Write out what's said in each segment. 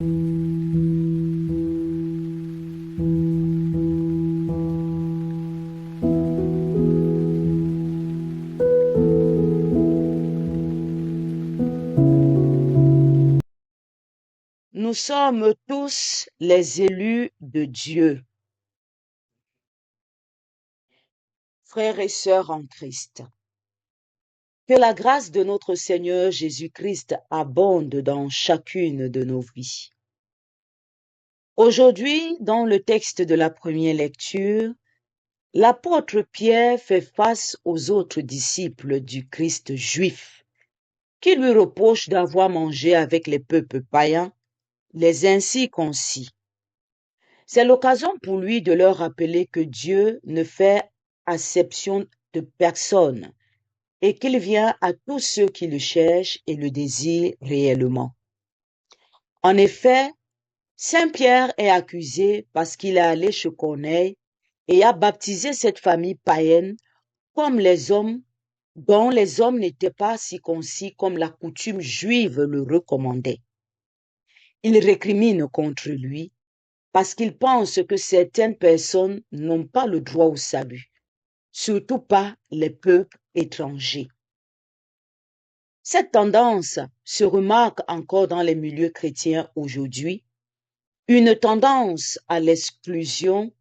Nous sommes tous les élus de Dieu, frères et sœurs en Christ. Que la grâce de notre Seigneur Jésus-Christ abonde dans chacune de nos vies. Aujourd'hui, dans le texte de la première lecture, l'apôtre Pierre fait face aux autres disciples du Christ juif, qui lui reprochent d'avoir mangé avec les peuples païens, les incirconcis. C'est l'occasion pour lui de leur rappeler que Dieu ne fait acception de personne et qu'il vient à tous ceux qui le cherchent et le désirent réellement. En effet, Saint Pierre est accusé parce qu'il est allé chez Corneille et a baptisé cette famille païenne comme les hommes dont les hommes n'étaient pas circoncis comme la coutume juive le recommandait. Il récrimine contre lui parce qu'il pense que certaines personnes n'ont pas le droit au salut, surtout pas les peuples étrangers. Cette tendance se remarque encore dans les milieux chrétiens aujourd'hui, une tendance à l'exclusion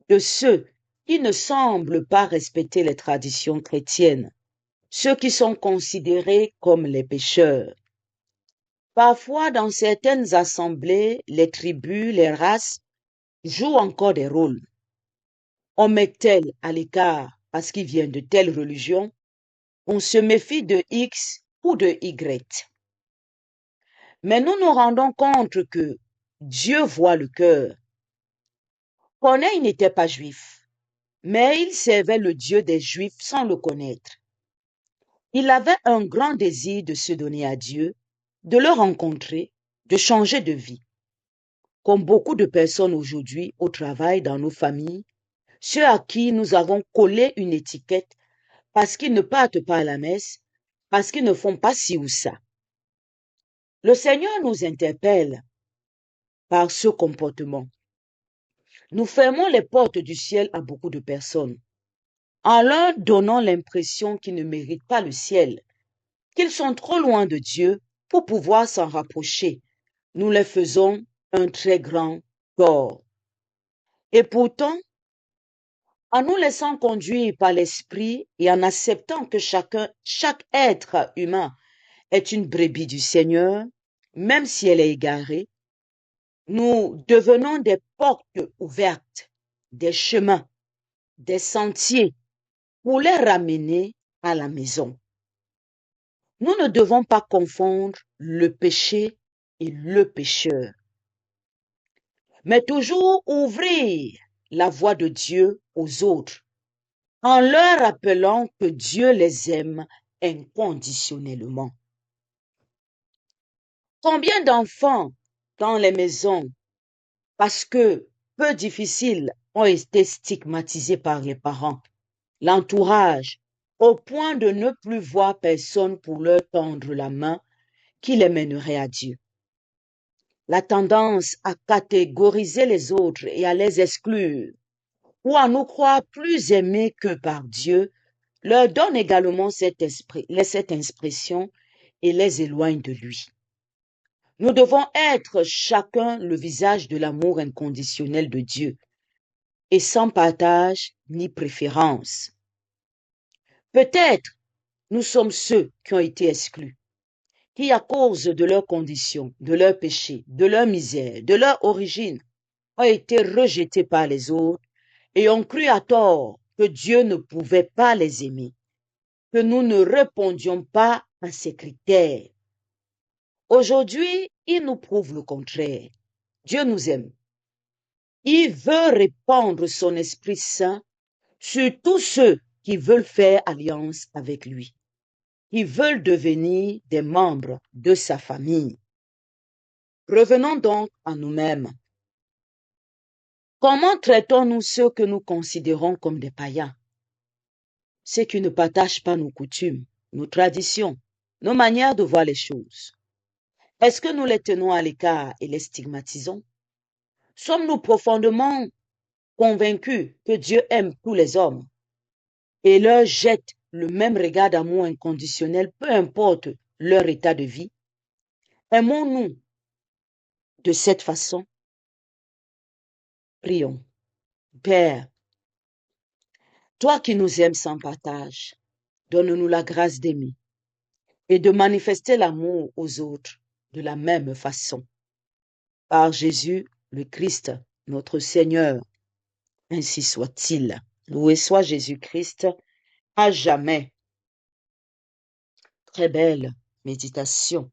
de ceux qui ne semblent pas respecter les traditions chrétiennes, ceux qui sont considérés comme les pécheurs. Parfois, dans certaines assemblées, les tribus, les races jouent encore des rôles. On met tel à l'écart parce qu'il vient de telle religion, on se méfie de X ou de Y. Mais nous nous rendons compte que Dieu voit le cœur. Corneille n'était pas juif, mais il servait le Dieu des Juifs sans le connaître. Il avait un grand désir de se donner à Dieu, de le rencontrer, de changer de vie. Comme beaucoup de personnes aujourd'hui au travail, dans nos familles, ceux à qui nous avons collé une étiquette parce qu'ils ne partent pas à la messe, parce qu'ils ne font pas ci ou ça. Le Seigneur nous interpelle par ce comportement. Nous fermons les portes du ciel à beaucoup de personnes, en leur donnant l'impression qu'ils ne méritent pas le ciel, qu'ils sont trop loin de Dieu pour pouvoir s'en rapprocher. Nous les faisons un très grand tort. Et pourtant, en nous laissant conduire par l'Esprit et en acceptant que chaque être humain est une brebis du Seigneur, même si elle est égarée, nous devenons des portes ouvertes, des chemins, des sentiers pour les ramener à la maison. Nous ne devons pas confondre le péché et le pécheur, mais toujours ouvrir la voie de Dieu aux autres en leur rappelant que Dieu les aime inconditionnellement. Combien d'enfants dans les maisons, parce que peu difficiles, ont été stigmatisés par les parents, l'entourage, au point de ne plus voir personne pour leur tendre la main qui les mènerait à Dieu. La tendance à catégoriser les autres et à les exclure, ou à nous croire plus aimés que par Dieu, leur donne également cette expression et les éloigne de lui. Nous devons être chacun le visage de l'amour inconditionnel de Dieu et sans partage ni préférence. Peut-être nous sommes ceux qui ont été exclus, qui à cause de leurs conditions, de leurs péchés, de leur misère, de leur origine, ont été rejetés par les autres et ont cru à tort que Dieu ne pouvait pas les aimer, que nous ne répondions pas à ses critères. Aujourd'hui, il nous prouve le contraire. Dieu nous aime. Il veut répandre son Esprit Saint sur tous ceux qui veulent faire alliance avec lui, qui veulent devenir des membres de sa famille. Revenons donc à nous-mêmes. Comment traitons-nous ceux que nous considérons comme des païens? Ceux qui ne partagent pas nos coutumes, nos traditions, nos manières de voir les choses. Est-ce que nous les tenons à l'écart et les stigmatisons? Sommes-nous profondément convaincus que Dieu aime tous les hommes et leur jette le même regard d'amour inconditionnel, peu importe leur état de vie? Aimons-nous de cette façon? Prions. Père, toi qui nous aimes sans partage, donne-nous la grâce d'aimer et de manifester l'amour aux autres de la même façon. Par Jésus le Christ, notre Seigneur, ainsi soit-il. Loué soit Jésus-Christ à jamais. Très belle méditation.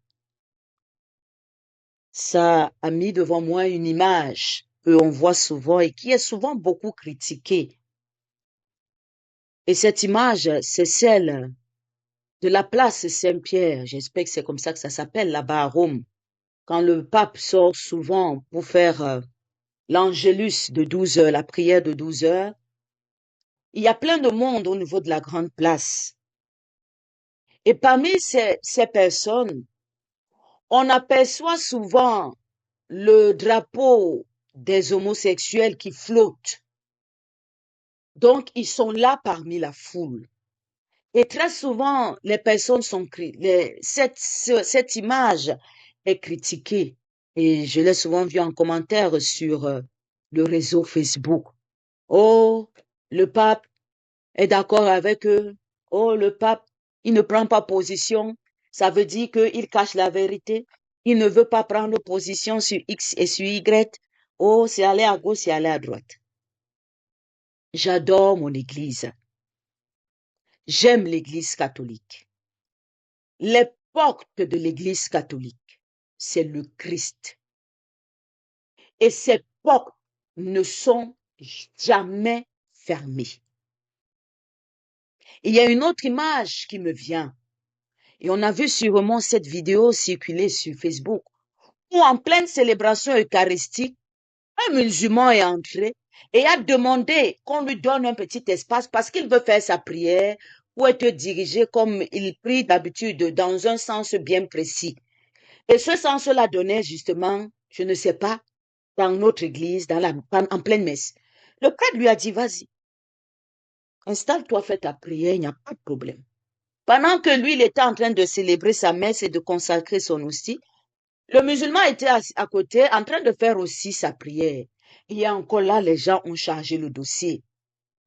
Ça a mis devant moi une image qu'on voit souvent et qui est souvent beaucoup critiquée. Et cette image, c'est celle de la place Saint-Pierre. J'espère que c'est comme ça que ça s'appelle là-bas à Rome. Quand le pape sort souvent pour faire l'angélus de 12 heures, la prière de 12 heures, il y a plein de monde au niveau de la grande place. Et parmi ces personnes, on aperçoit souvent le drapeau des homosexuels qui flotte. Donc, ils sont là parmi la foule. Et très souvent, les personnes sont cette image est critiquée. Et je l'ai souvent vu en commentaire sur le réseau Facebook. Oh, le pape est d'accord avec eux. Oh, le pape, il ne prend pas position. Ça veut dire qu'il cache la vérité. Il ne veut pas prendre position sur X et sur Y. Oh, c'est aller à gauche, c'est aller à droite. J'adore mon église. J'aime l'église catholique. Les portes de l'église catholique, c'est le Christ. Et ces portes ne sont jamais fermées. Il y a une autre image qui me vient. Et on a vu sûrement cette vidéo circuler sur Facebook, où en pleine célébration eucharistique, un musulman est entré et a demandé qu'on lui donne un petit espace parce qu'il veut faire sa prière ou être dirigé comme il prie d'habitude dans un sens bien précis. Et ce sens-là donnait justement, je ne sais pas, dans notre église, en pleine messe. Le prêtre lui a dit, vas-y, installe-toi, fais ta prière, il n'y a pas de problème. Pendant que lui, il était en train de célébrer sa messe et de consacrer son hostie, le musulman était à côté en train de faire aussi sa prière. Et encore là, les gens ont chargé le dossier.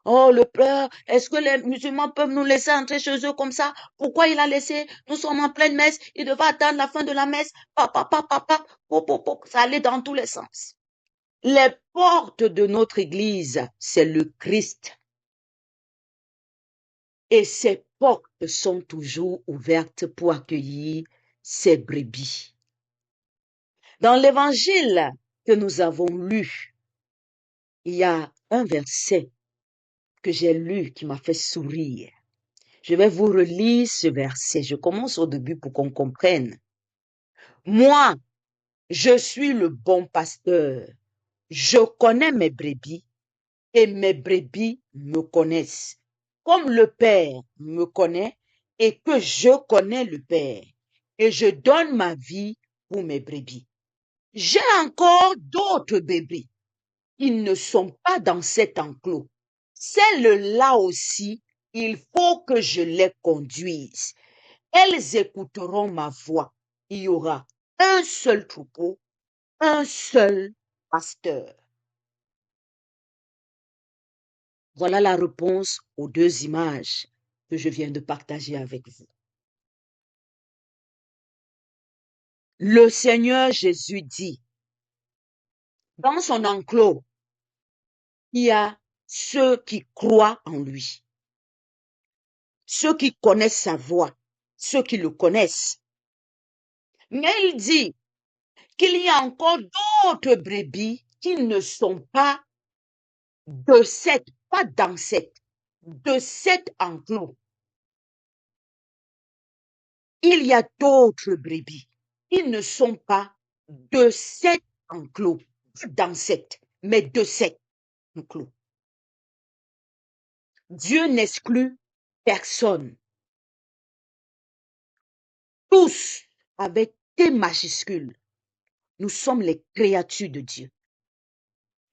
Oh, le père, est-ce que les musulmans peuvent nous laisser entrer chez eux comme ça? Pourquoi il a laissé? Nous sommes en pleine messe, il devait attendre la fin de la messe. Ça allait dans tous les sens. Les portes de notre église, c'est le Christ. Et ces portes sont toujours ouvertes pour accueillir ses brebis. Dans l'évangile que nous avons lu, il y a un verset que j'ai lu qui m'a fait sourire. Je vais vous relire ce verset. Je commence au début pour qu'on comprenne. Moi, je suis le bon pasteur. Je connais mes brebis et mes brebis me connaissent. Comme le Père me connaît et que je connais le Père. Et je donne ma vie pour mes brebis. J'ai encore d'autres brebis. Ils ne sont pas dans cet enclos. Celles-là aussi, il faut que je les conduise. Elles écouteront ma voix. Il y aura un seul troupeau, un seul pasteur. Voilà la réponse aux deux images que je viens de partager avec vous. Le Seigneur Jésus dit, dans son enclos, il y a ceux qui croient en lui, ceux qui connaissent sa voix, ceux qui le connaissent. Mais il dit qu'il y a encore d'autres brebis qui ne sont pas de cet enclos. Il y a d'autres brebis qui ne sont pas de cet enclos, mais de cet enclos. Dieu n'exclut personne. Tous, avec T majuscule. Nous sommes les créatures de Dieu.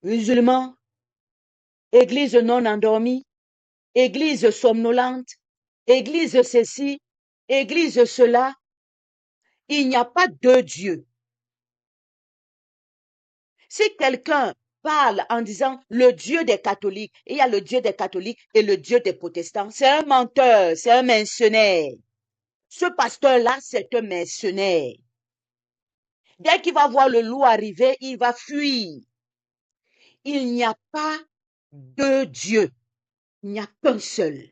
Musulmans, église non endormie, église somnolente, église ceci, église cela. Il n'y a pas deux dieux. Si quelqu'un parle en disant le Dieu des catholiques, il y a le Dieu des catholiques et le Dieu des protestants, c'est un menteur, c'est un mercenaire. Ce pasteur-là, c'est un mercenaire. Dès qu'il va voir le loup arriver, il va fuir. Il n'y a pas deux dieux. Il n'y a qu'un seul.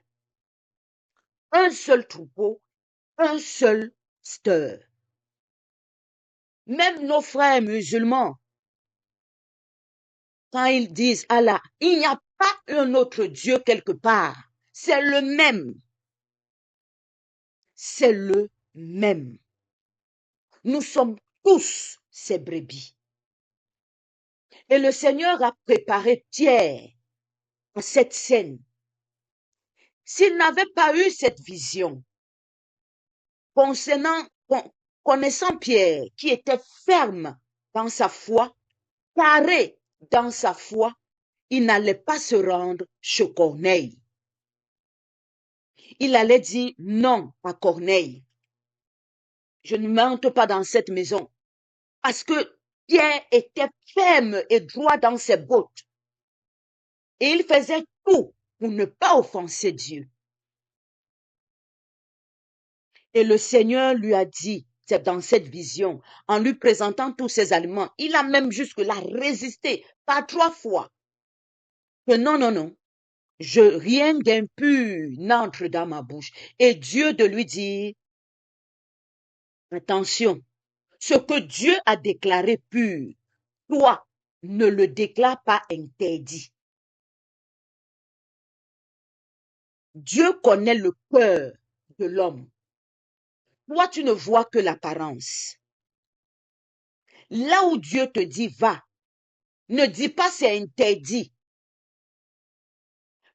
Un seul troupeau, un seul pasteur. Même nos frères musulmans, quand ils disent Allah, il n'y a pas un autre Dieu quelque part. C'est le même. C'est le même. Nous sommes tous ces brebis. Et le Seigneur a préparé Pierre à cette scène. S'il n'avait pas eu cette vision, connaissant Pierre, qui était ferme dans sa foi, carré dans sa foi, il n'allait pas se rendre chez Corneille. Il allait dire non à Corneille. Je ne monte pas dans cette maison. Parce que Pierre était ferme et droit dans ses bottes. Et il faisait tout pour ne pas offenser Dieu. Et le Seigneur lui a dit, c'est dans cette vision, en lui présentant tous ses aliments, il a même jusque-là résisté par 3 fois. Que non, non, non, rien d'impur n'entre dans ma bouche. Et Dieu de lui dire, attention, ce que Dieu a déclaré pur, toi, ne le déclare pas interdit. Dieu connaît le cœur de l'homme. Toi, tu ne vois que l'apparence. Là où Dieu te dit va, ne dis pas c'est interdit.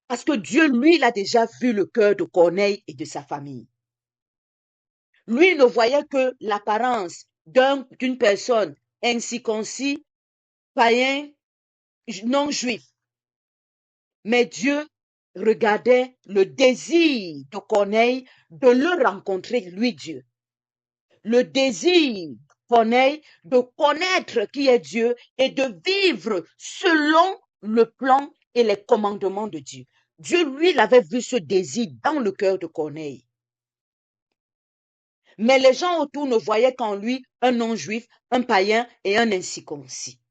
Parce que Dieu, lui, il a déjà vu le cœur de Corneille et de sa famille. Lui, il ne voyait que l'apparence d'une personne incirconcis, païen, non juif. Mais Dieu regardait le désir de Corneille de le rencontrer, lui, Dieu. Le désir de Corneille de connaître qui est Dieu et de vivre selon le plan et les commandements de Dieu. Dieu, lui, il avait vu ce désir dans le cœur de Corneille. Mais les gens autour ne voyaient qu'en lui un non-juif, un païen et un incirconcis.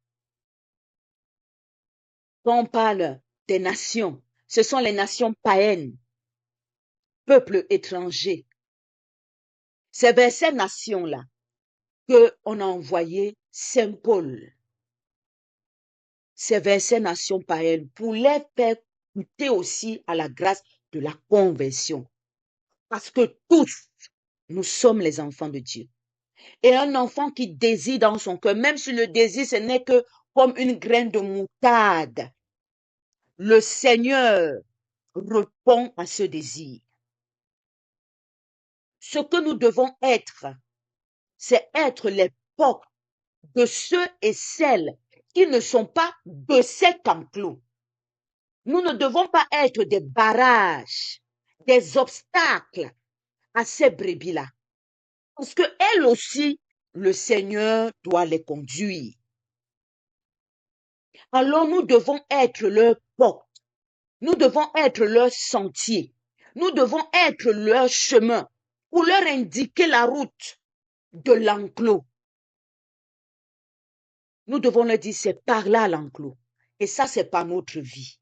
Quand on parle des nations, ce sont les nations païennes, peuples étrangers. C'est vers ces nations-là qu'on a envoyé Saint Paul. C'est vers ces nations païennes pour les faire goûter aussi à la grâce de la conversion. Parce que tous, nous sommes les enfants de Dieu. Et un enfant qui désire dans son cœur, même si le désir, ce n'est que comme une graine de moutarde, le Seigneur répond à ce désir. Ce que nous devons être, c'est être les portes de ceux et celles qui ne sont pas de cet enclos. Nous ne devons pas être des barrages, des obstacles à ces brebis-là. Parce qu'elles aussi, le Seigneur doit les conduire. Alors nous devons être leur porte. Nous devons être leur sentier. Nous devons être leur chemin pour leur indiquer la route de l'enclos. Nous devons leur dire, c'est par là l'enclos. Et ça, c'est par notre vie,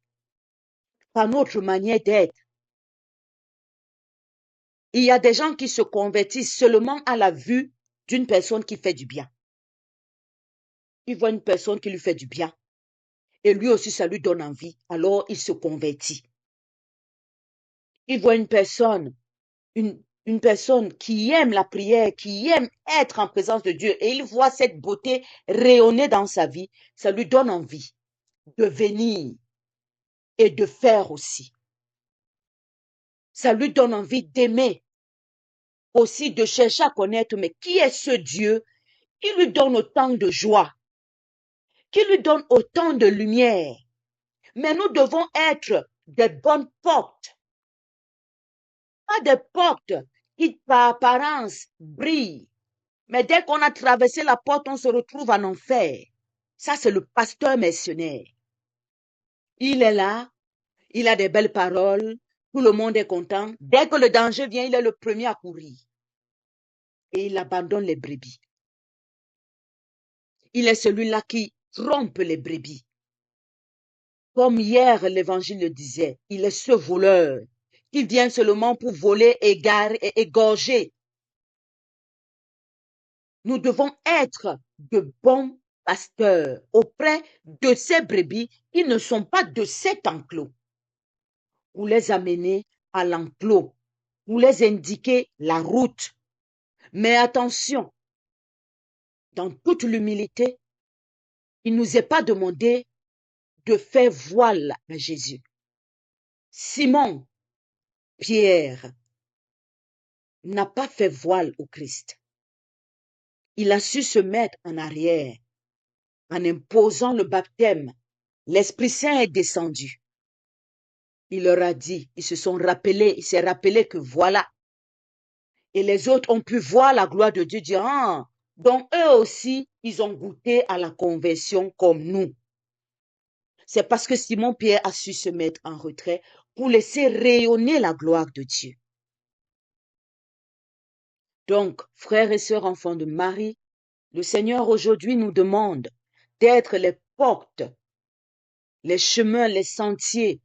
par notre manière d'être. Il y a des gens qui se convertissent seulement à la vue d'une personne qui fait du bien. Il voit une personne qui lui fait du bien. Et lui aussi, ça lui donne envie. Alors, il se convertit. Il voit une personne qui aime la prière, qui aime être en présence de Dieu. Et il voit cette beauté rayonner dans sa vie. Ça lui donne envie de venir et de faire aussi. Ça lui donne envie d'aimer aussi, de chercher à connaître, mais qui est ce Dieu qui lui donne autant de joie, qui lui donne autant de lumière. Mais nous devons être des bonnes portes, pas des portes qui par apparence brillent. Mais dès qu'on a traversé la porte, on se retrouve en enfer. Ça, c'est le pasteur missionnaire. Il est là, il a des belles paroles, tout le monde est content. Dès que le danger vient, il est le premier à courir. Et il abandonne les brebis. Il est celui-là qui trompe les brebis. Comme hier l'évangile le disait, il est ce voleur qui vient seulement pour voler, égarer et égorger. Nous devons être de bons pasteurs auprès de ces brebis qui ne sont pas de cet enclos, pour les amener à l'enclos, pour les indiquer la route. Mais attention, dans toute l'humilité, il ne nous est pas demandé de faire voile à Jésus. Simon, Pierre, n'a pas fait voile au Christ. Il a su se mettre en arrière en imposant le baptême. L'Esprit Saint est descendu. Il leur a dit, ils se sont rappelés, il s'est rappelé que voilà. Et les autres ont pu voir la gloire de Dieu, dire, ah, donc eux aussi, ils ont goûté à la conversion comme nous. C'est parce que Simon-Pierre a su se mettre en retrait pour laisser rayonner la gloire de Dieu. Donc, frères et sœurs, enfants de Marie, le Seigneur aujourd'hui nous demande d'être les portes, les chemins, les sentiers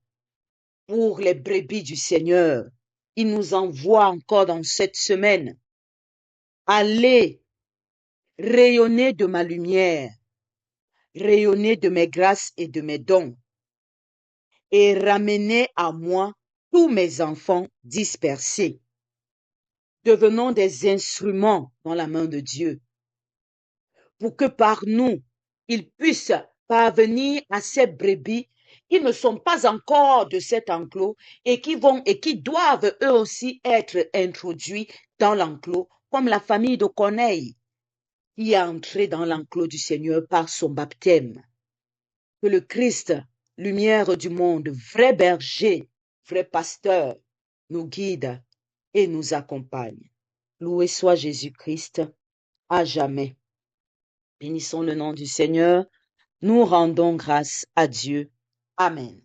pour les brebis du Seigneur. Il nous envoie encore dans cette semaine. Allez, rayonnez de ma lumière, rayonnez de mes grâces et de mes dons, et ramenez à moi tous mes enfants dispersés. Devenons des instruments dans la main de Dieu, pour que par nous, il puisse parvenir à ces brebis qui ne sont pas encore de cet enclos et qui doivent eux aussi être introduits dans l'enclos, comme la famille de Corneille qui est entrée dans l'enclos du Seigneur par son baptême. Que le Christ, lumière du monde, vrai berger, vrai pasteur, nous guide et nous accompagne. Loué soit Jésus-Christ à jamais. Bénissons le nom du Seigneur. Nous rendons grâce à Dieu. Amen.